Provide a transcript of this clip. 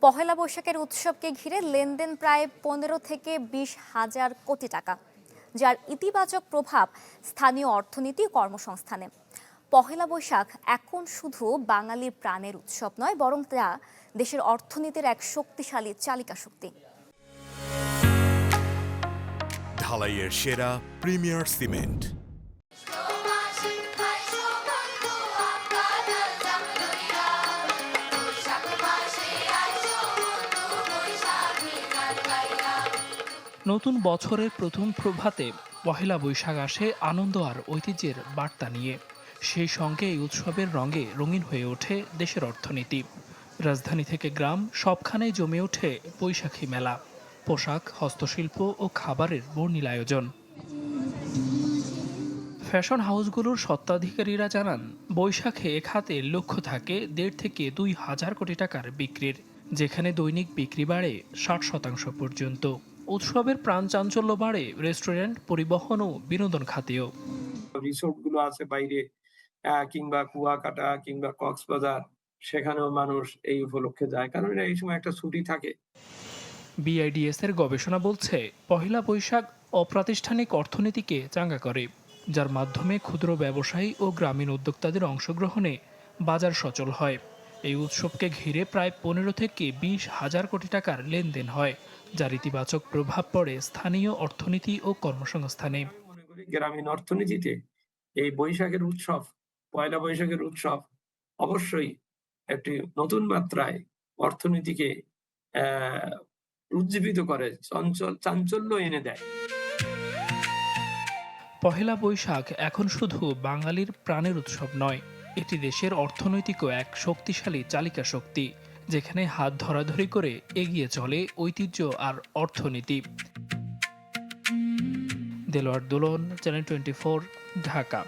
পহেলা বৈশাখের উৎসবকে ঘিরে লেনদেন প্রায় 15 থেকে 20 হাজার কোটি টাকা, যার ইতিবাচক প্রভাব স্থানীয় অর্থনীতি ও কর্মসংস্থানে। পহেলা বৈশাখ এখন শুধু বাঙালির প্রাণের উৎসব নয়, বরং তা দেশের অর্থনীতির এক শক্তিশালী চালিকা শক্তি। ঢালাইয়ের সেরা প্রিমিয়ার সিমেন্ট। নতুন বছরের প্রথম প্রভাতে পহেলা বৈশাখ আসে আনন্দ আর ঐতিহ্যের বার্তা নিয়ে। সেই সঙ্গে এই উৎসবের রঙে রঙিন হয়ে ওঠে দেশের অর্থনীতি। রাজধানী থেকে গ্রাম সবখানেই জমে ওঠে বৈশাখী মেলা, পোশাক, হস্তশিল্প ও খাবারের বর্ণিল আয়োজন। ফ্যাশন হাউসগুলোর স্বত্বাধিকারীরা জানান, বৈশাখে এ খাতে লক্ষ্য থাকে 1.5 থেকে 2 হাজার কোটি টাকার বিক্রির, যেখানে দৈনিক বিক্রি বাড়ে 60% পর্যন্ত। উৎসবের প্রাণ চাঞ্চল্য বাড়ে রেস্টুরেন্ট, পরিবহন ও বিনোদন খাতেও। রিসোর্ট গুলো আছে বাইরে, কিংবা কুয়াকাটা কিংবা কক্সবাজার, সেখানেও মানুষ এই উপলক্ষে যায়, কারণ এই সময় একটা ছুটি থাকে। বিআইডিএস এর গবেষণা বলছে, পহেলা বৈশাখ অপ্রাতিষ্ঠানিক অর্থনীতিকে চাঙ্গা করে, যার মাধ্যমে ক্ষুদ্র ব্যবসায়ী ও গ্রামীণ উদ্যোক্তাদের অংশগ্রহণে বাজার সচল হয়। এই উৎসবকে ঘিরে প্রায় 15 থেকে 20 হাজার কোটি টাকার লেনদেন হয়, যার ইতিবাচক প্রভাব পড়ে স্থানীয় অর্থনীতি ও কর্মসংস্থানে। মনে করি গ্রামীণ অর্থনীতিতে এই বৈশাখের উৎসব, পয়লা বৈশাখের উৎসব অবশ্যই একটি নতুন মাত্রায় অর্থনীতিকে আহ উজ্জীবিত করে, চাঞ্চল্য এনে দেয়। পহেলা বৈশাখ এখন শুধু বাঙালির প্রাণের উৎসব নয়, এটি দেশের অর্থনৈতিকও এক শক্তিশালী চালিকা শক্তি, যেখানে হাত ধরাধরি করে এগিয়ে চলে ঐতিহ্য আর অর্থনীতি। দেলোয়ার দোলন, চ্যানেল 24, ঢাকা।